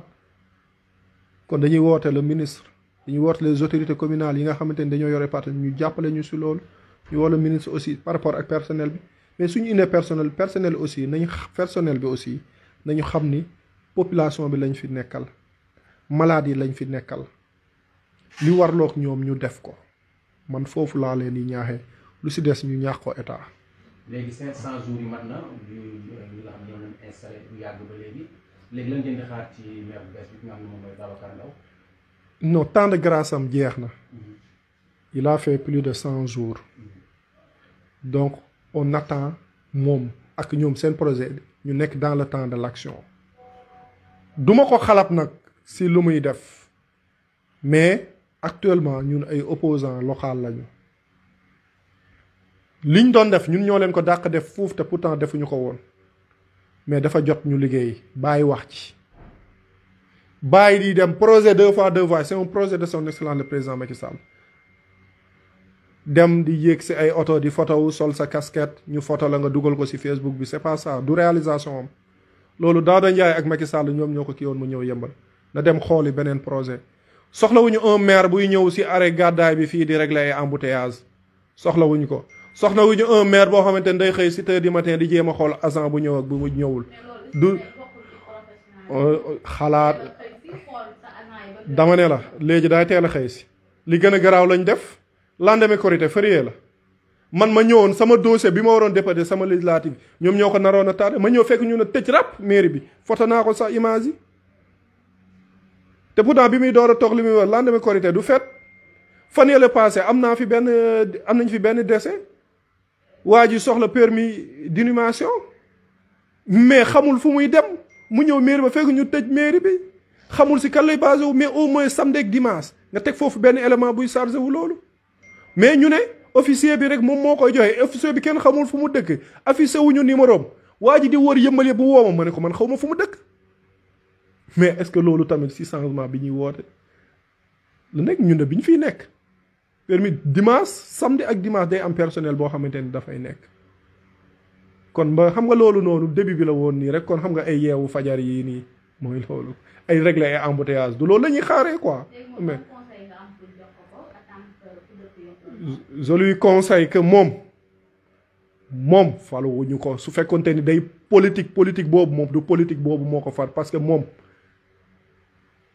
kon dañuy woote le ministre dañuy woote les autorités communales yi nga xamante ni dañoo yore partenaire ñu jàppale ñu si loolu ñu woo le ministre aussi par rapport ak personnel bi mais suñu indee personnel aussi personnel bi aussi nañu xam ni population bi lañ fi nekkal malade yi lañ fi nekkal li warlook ñoom ñu def ko man foofu laa leen di ñaaxee lu si des ñu ñaax ko état. léegi 500 jours yi mat na ñu la xam ñoo leen installé bu yàgg ba léegi lan ngeen di xaar ci maire bu bees bi nga xam ne moom mooy Babacar Ndao. non temps de grâce am jeex na. il a fait plus de 100 jours. donc on attend moom ak ñoom seen projet ñu nekk dans le temps de l'action. duma ko xalab nag si lu muy def mais actuellement ñun ay opposants local lañu. liñ doon def ñun ñoo leen ko dàq def fuuf te pourtant defuñu ko woon mais dafa jot ñu liggéey bàyyi wax ci bàyyi di dem projet 2x2 c'est un projet de son excellence le président Macky Sall dem di yéeg si ay oto di photo sol sa casquette ñu photo la nga dugal ko si Facebook bi c'est pas ça du réalisation am loolu Daouda Ndiaye ak Macky Sall ñoom ñoo ko kii woon mu ñëw yëmbal na dem xooli beneen projet soxlawuñu un maire buy ñëw si arrêt gàddaay bi fii di régler ay embouteillage soxlawuñu ko soxlawuñu un maire boo xamante ne day xëy 7 heures du matin di jéem a xool agent bu ñëw ak bu mu ñëwul du xalaat dama ne la léegi daay teel a xëy si li gën a garaaw lañ def lendemain Korité férié la man ma ñëwoon sama dossier bi ma waroon déposer sama législative ñoom ñoo ko naroon a tardé ma ñëw fekk ñu ne tëj rap mairie bi foto naa ko sax image yi te pourtant bi muy door a toog li muy wax lendemain Korité du fet fan yële passé am nañ fi benn décès waa ji soxla permis d'inhumation mais xamul fu muy dem mu ñëw mairie ba fekk ñu tëj mairie bi xamul si kan lay basé wu mais au moins samedi ak dimanche nga teg foofu benn élément buy chargé wu loolu mais ñu ne officier bi rek moom moo koy joxe officier bi kenn xamul fu mu dëkk affiché wuñu numéro am waa ji di wër yëmbal yëpp bu wooma ma ne ko man xaw ma fu mu dëkk mais est-ce que loolu tamit si changement bi ñuy woote lu nekk ñun ne bi ñu fiy nekk permis dimanche samedi ak dimanche day am personnel boo xamante ni dafay nekk kon ba xam nga loolu noonu début bi la woon nii rek kon xam nga ay yeewu fajar yii nii mooy loolu ay régler ay embouteillage du loolu la ñuy xaaree quoi mais je lui conseille que moom faluwuñu ko su fekkonte ni day politique boobu moom du politique boobu moo ko far parce que moom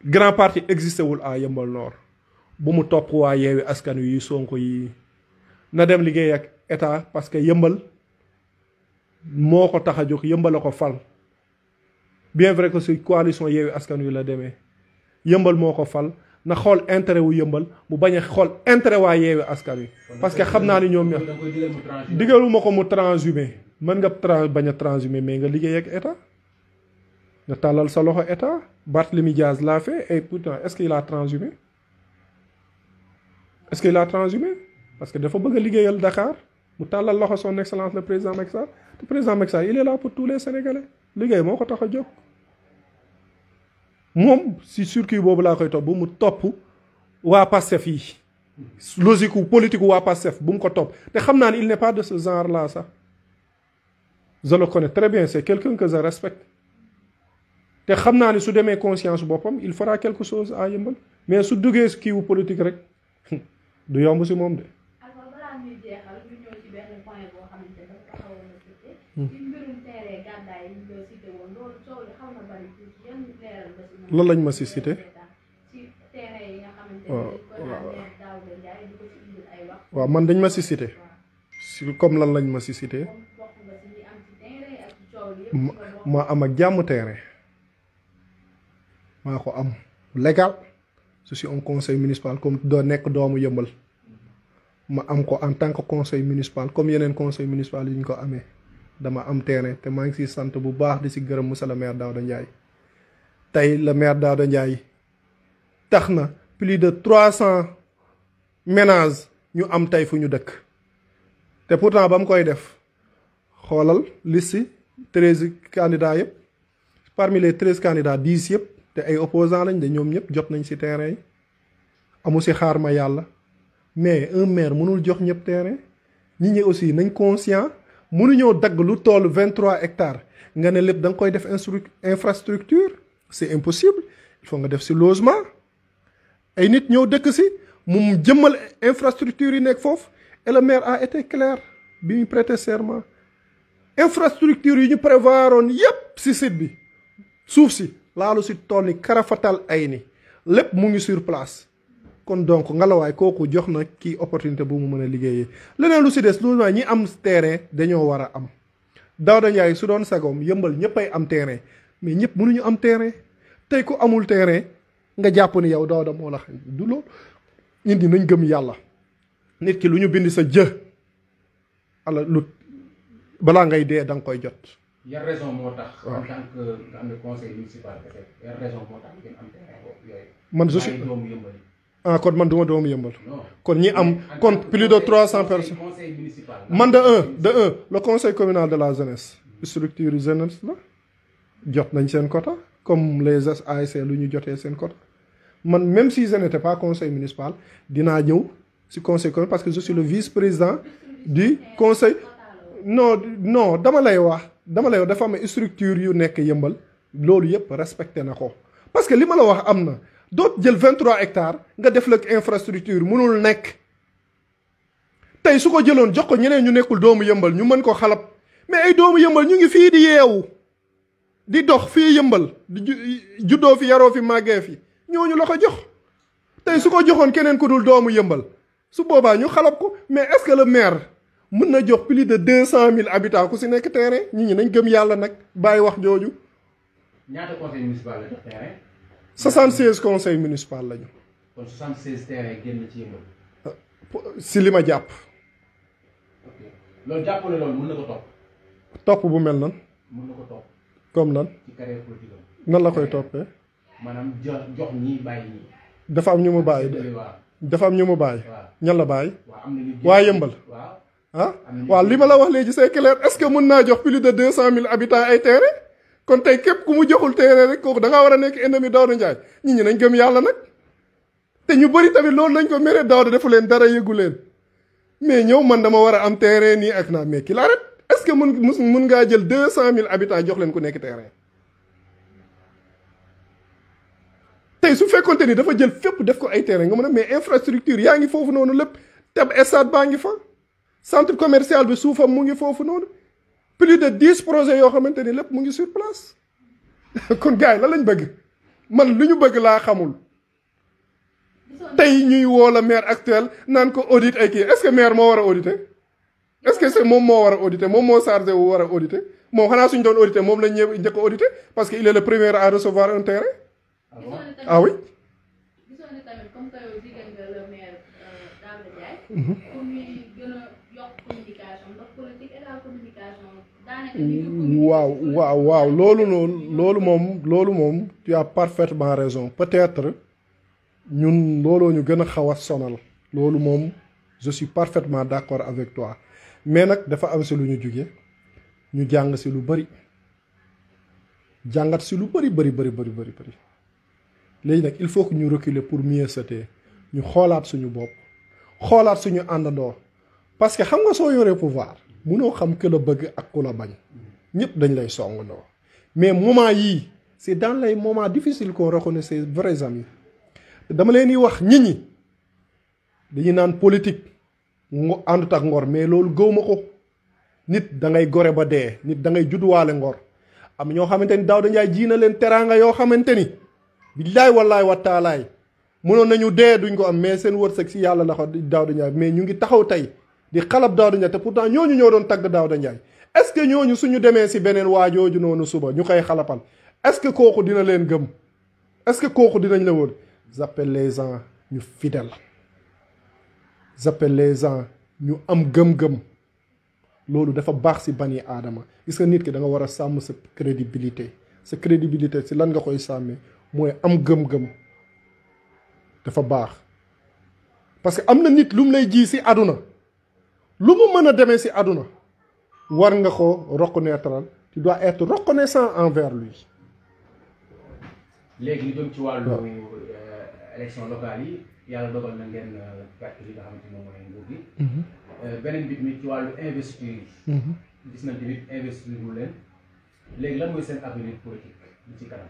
grand parti existé wul à Yeumbeul Nord bu mu topp waa Yewwi Askan Wi Sonko yi na dem liggéey ak état parce que Yeumbeul moo ko tax a jóg Yeumbeul la ko fal bien vrai que si coalition Yewwi Askan Wi la demee Yeumbeul moo ko fal na xool intérêt wu Yeumbeul mu bañ a xool intérêt waa Yewwi Askan Wi parce que xam naa ni ñoom ña digaluma ko mu transhumé mën nga bañ a transhumé mais nga liggéey ak état nga tàllal sa loxo état Barthélémy Diaz l'a fait et pourtant est-ce qu'il a transhumé parce que dafa bëgg a liggéeyal Dakar mu tàllal loxo son excellence le président Macky Sall te président Macky Sall il est là pour tous les Sénégalais liggéey moo ko tax a jóg moom si circuit boobu laa koy topp bu mu topp waa Pastef yi logique ou politique waa Pastef bu mu ko topp te xam naa ne il n'est pas de ce genre là sax je le connais très bien c'est quelqu'un que je respecte te xam naa ni su demee conscience boppam il fera quelque chose à Yeumbeul mais su duggee kii wu politique rek du yomb si moom de. alors balaa ñuy jeexal ñu ñëw ci benn point boo xamante ne dafa xawoon na cité. ci mbirum terrain gàddaay yi ñu doon cité woon loolu coow li xaw na bari tuuti yan leeral ba si. lan lañ ma si cité. ci terrain yi nga xamante ne dañ ko daan leer Daouda Ndiaye di ko ci indil ay wax. waaw man dañ ma si cité. si comme lan lañ ma si cité. bokk nga si ñi am ci terrain ak ci coow li yëpp. ma am ak jàmm terrain. maa ko am légal je suis un conseil municipal comme doo nekk doomu Yeumbeul ma am ko en tant que conseil municipal comme yeneen conseil municipal yi ñu ko amee dama am terrain te maa ngi siy sant bu baax di si gërëm monsieur le maire Daouda Ndiaye tey le maire Daouda Ndiaye tax na plus de 300 ménages ñu am tey fu ñu dëkk te pourtant ba mu koy def xoolal liste 13 candidats yëpp parmi les 13 candidats 10 yëpp te ay opposants lañ de ñoom ñëpp jot nañ ci terrain yi amu ci xaar ma yàlla mais un maire mënul jox ñëpp terrain nit ñi aussi nañ conscient mënuñoo dagg lu toll 23 hectares nga ne lépp da nga koy def infrastructure c'est impossible il faut nga def ci logement ay nit ñëw dëkk ci mu jëmmal infrastructure yi nekk foofu et le maire a été clair bi ñu prêter serment infrastructure yi ñu prévoiroon yépp ci site bi suuf si laalu si tool ni karafatal ay ni lépp mu ngi sur place kon donc ngelawaay kooku jox na kii opportunité bu mu mën a liggéeyee leneen lu si des lu ñi am terrain dañoo war a am Daouda Ndiaye su doon sagoom Yeumbeul ñëppay am terrain mais ñëpp mënuñu am terrain tey ku amul terrain nga jàpp ni yow Daouda moo la xam du loolu nit ñi nañ gëm yàlla nit ki lu ñu bind sa jë ala lu balaa ngay dee da nga koy jot. yan raison moo tax. en tant que nga xam ne conseil municipal yan raison moo tax ngeen am terrain boobu yooyu. man je suis doomu Yeumbeul. ah kon man duma doomu Yeumbeul. non kon ñi am kon plus de 300 personnes. conseil municipal. man de un le conseil communal de la jeunesse. structure jeunesse la jot nañ seen quota comme les ASC lu ñu jotee seen quota man même si je n'étais pas conseil municipal dinaa ñëw si conseil communal parce que je suis le vice-président du conseil. non dama lay wax dafa am structure yu nekk yëmbal loolu yëpp respecté na ko parce que li ma la wax am na doot jël 23 hectares nga def la infrastructure mënul nekk tey su ko jëloon jox ko ñeneen ñu nekkul doomu yëmbal ñu mën ko xalab mais ay doomu yëmbal ñu ngi fii di yeewu di dox fii yëmbal di juddoo fi yaroo fi màggee fi ñooñu la ko jox tey su ko joxoon keneen ku dul doomu yëmbal su boobaa ñu xalab ko mais est-ce que le maire mën na jox plus de 200 000 habitants ku si nekk terrain ñi nañ gëm yàlla nag bàyyi wax jooju. ñaata conseil municipal la jox terrain. 76 conseil municipal lañu. kon 76 terrain génn ci yëmbal. si li ma jàpp. ok loolu jàpp ne loolu mën na ko topp. topp bu mel nan. mën na ko topp. comme nan. ci carrière politique am. nan la koy toppee. maanaam jox ñii bàyyi ñii. dafa am ñu mu bàyyi. dafa am ñu mu bàyyi. ñan la bàyyi. waa yëmbal. ah waaw li ma la wax léegi c'est clair est-ce que mën naa jox plus de 200 000 habitants ay terrain kon tey képp ku mu joxul terrain rek kooku da ngaa war a nekk ennemi Daouda Ndiaye ñi nañ gëm yàlla nag te ñu bëri tamit loolu lañ ko mere Daouda defu leen dara yëgu leen mais ñëw man dama war a am terrain nii ak naa mais ki la rek est-ce que mun ngaa jël 200 000 habitants jox leen ku nekk terrain tey su fekkonte ni dafa jël fépp def ko ay terrain nga mën a mais infrastructure yaa ngi foofu noonu lépp teb stade baa ngi fa centre commercial bi suufam mu ngi foofu noonu plus de 10 projets yoo xamante ni lépp mu ngi sur place kon gars yi la lañ bëgg man lu ñu bëgg laa xamul tey ñuy woo la maire actuel naan ko audit ay kii est-ce que maire moo war a auditer est-ce que c'est moom moo war a auditer moom moo chargé wu war a auditer moom xanaa suñu doon auditer moom lañ ñëw njëkk a auditer parce que il est le premier à recevoir un terrain. Ah oui. waaw loolu moom tu as parfaitement raison peut-être ñun looloo ñu gën a xaw a sonal loolu moom je suis parfaitement d'accord avec toi mais nag dafa am si lu ñu jóge ñu jàng si lu bari jàngat si lu bari léegi nag il faut que ñu reculer pour mieux sauter ñu xoolaat suñu bopp xoolaat suñu àndandoo parce que xam nga soo yoree pouvoir munoo xam que la bëgg ak ku la bañ ñëpp dañ lay songandoo mais moment yii c'est dans les moments difficiles qu'on reconnaît ses vrais amis dama leen di wax nit ñi dañuy naan politique àndut ak ngor mais loolu gëwma ko nit da ngay gore ba dee nit da ngay judduwaale ngor am ñoo xamante ni Daouda Ndiaye ji na leen teraanga yoo xamante ni billaay wallaay wa taalaay mënoon nañu dee duñ ko am mais seen wërsëg si yàlla la ko Daouda Ndiaye mais ñu ngi taxaw tey di xalab Daouda Ndiaye te pourtant ñooñu ñoo doon tagg Daouda Ndiaye est-ce que ñooñu suñu demee si beneen waajooju noonu suba ñu koy xalapal est-ce que kooku dina leen gëm est-ce que kooku dinañ la wër j'appelle les gens ñu fidèle j'appelle les gens ñu am gëm-gëm loolu dafa baax si bani aadama gis nga nit ki da nga war a sàmm sa crédibilité si lan nga koy sàmmee mooy am gëm-gëm dafa baax parce que am na nit lu mu lay ji si àdduna lu mu mën a demee si àdduna war nga ko reconnaître tu dois être reconnaissant envers lui. léegi ñu jëm ci wàllu élection locale yi yàlla dogal na ngeen perte li nga xamante moom mooy nguur gi. beneen bi tamit ci wàllu investiture yi. gis nañ tamit investiture mu leen léegi lan mooy seen avenir politique li ci kanam.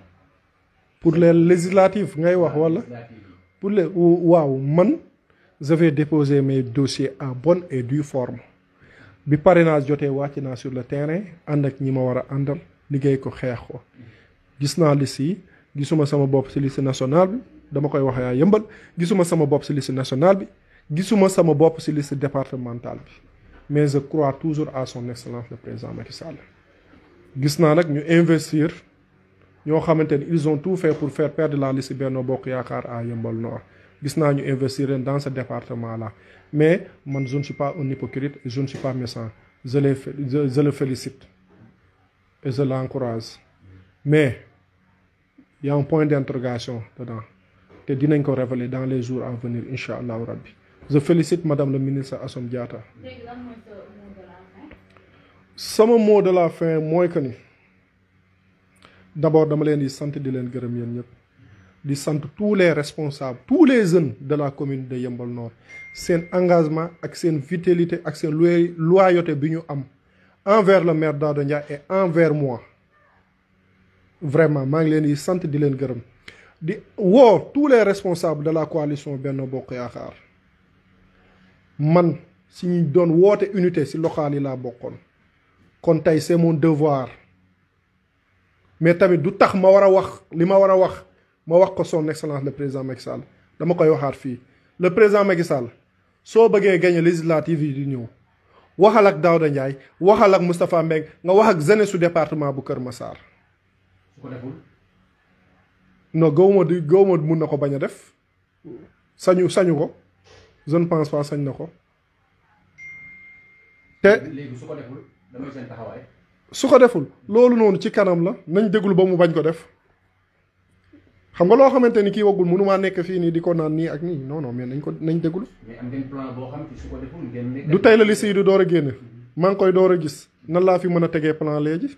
pour les législatives ngay wax wala. pour les waaw man je vais déposer mes dossiers en bonne et due forme bi parrainage jotee wàcc naa sur le terrain ànd ak ñi ma war a àndal liggéey ko xeex ko gis naa liste yi gisuma sama bopp ci liste nationale bi dama koy wax yaa yëmbal gisuma sama bopp ci liste nationale bi gisuma sama bopp ci liste départementale bi mais je crois toujours à son excellence le président Macky Sall gis naa nag ñu investir ñoo xamante ni ils ont tout fait pour faire perdre la liste Benno Bokk Yaakaar à Yeumbeul Nord gis naa ñu investir dans ce département là mais man je ne suis pas un hypocrite et je ne suis pas méchant je le félicite et je l'encourage mais il y a un point d'interrogation dedans te dinañ ko révéler dans les jours à venir incha allahu rabbi je félicite madame le ministre Assome Diatta. sama mot de la fin mooy que ni d'abord dama leen di sant di leen gërëm yéen ñëpp di sant tous les responsables tous les jeunes de la commune de Yeumbeul Nord seen engagement ak seen vitalité ak seen loyauté bi ñu am envers le maire Daouda Ndiaye et envers moi vraiment maa ngi leen di sant di leen gërëm di woo tous les responsables de la coalition Benno Bokk Yaakaar man si ñu doon woote unité si local yi laa bokkoon kon tey c'est mon devoir mais tamit du tax ma war a wax li ma war a wax ma wax ko son excellence le président Macky Sall dama koy waxaat fii le président Macky Sall soo bëggee gagner législative yi di ñëw waxal ak Daouda Ndiaye waxal ak Moustapha Mbengue nga wax ak jeunesse su département bu Kër Massar. su ko deful. non gëwuma mun na ko bañ a def sañu ko je ne pense pas sañ na ko te léegi su ko deful damay seen taxawaay. su ko deful loolu noonu ci kanam la nañ déglu ba mu bañ ko def xam nga loo xamante ni kii wagul mënumaa nekk fii nii di ko naan nii ak nii non non mais nañ déglu. mais am ngeen plan boo xam ci su ko deful ngeen nekk. du tey la liste yi du door a génne maa ngi koy door a gis nan laa fi mën a tegee plan léegi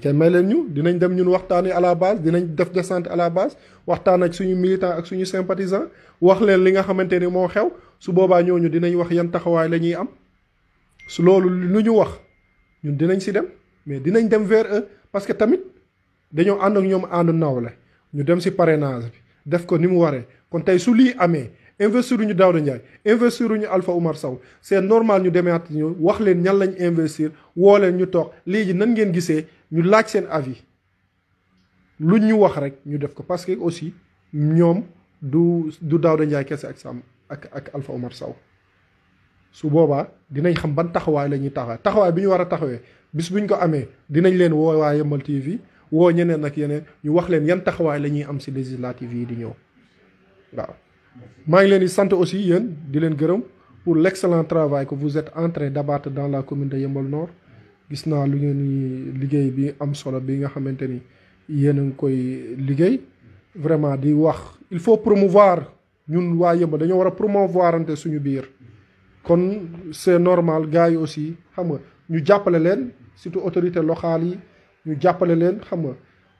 kay may leen ñu dinañ dem ñun waxtaani à la base dinañ def descente à la base waxtaan ak suñu militant ak suñu sympathisant wax leen li nga xamante ni moo xew su boobaa ñooñu dinañ wax yan taxawaay la ñuy am su loolu lu ñu wax ñun dinañ si dem mais dinañ dem vers eux parce que tamit dañoo ànd ak ñoom ànd nawle ñu dem si parrainage bi def ko ni mu waree kon tey su lii amee investir ñu Daouda Ndiaye investir ñu Alpha Oumar Sow c'est normal ñu demaat ñu wax leen ñan lañ investir woo leen ñu toog léegi nan ngeen gisee ñu laaj seen avis luñ ñu wax rek ñu def ko parce que aussi ñoom du Daouda Ndiaye kese ak Sam ak Alpha Oumar Sow su boobaa dinañ xam ban taxawaay la ñuy taxawaay bi ñu war a taxawee bis buñ ko amee dinañ leen woo waa Yeumbeul TV woo ñeneen ak yeneen ñu wax leen yan taxawaay la ñuy am ci législative yi di ñëw waaw. maa ngi leen di sant aussi yéen di leen gërëm pour l'excellent travail que vous êtes en train d'abattre dans la commune de Yeumbeul Nord gis naa lu ngeen ni liggéey bi am solo bi nga xamante ni yéen a ngi koy liggéey vraiment di wax il faut promouvoir ñun waa Yeumbeul dañoo war a promouvoir ante suñu biir kon c'est normal gars yi aussi xam nga ñu jàppale leen surtout autorités locales yi ñu jàppale leen xam nga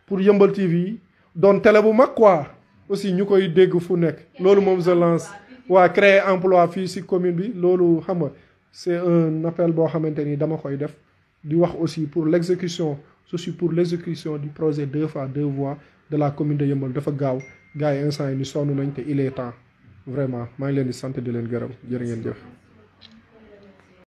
pour Yeumbeul TV doon télé bu mag quoi aussi ñu koy dégg fu nekk loolu moom je lance waa créer emploi fii ci commune bi loolu xam nga c'est un appel boo xamante ni dama koy def di wax aussi pour l'exécution aussi pour l'exécution du projet 2 fois 2 voies de la commune de Yeumbeul dafa gaaw gars yi instant yi ni sonn nañ te il est temps vraiment maa ngi leen di sant di leen gërëm jërë ngeen jëf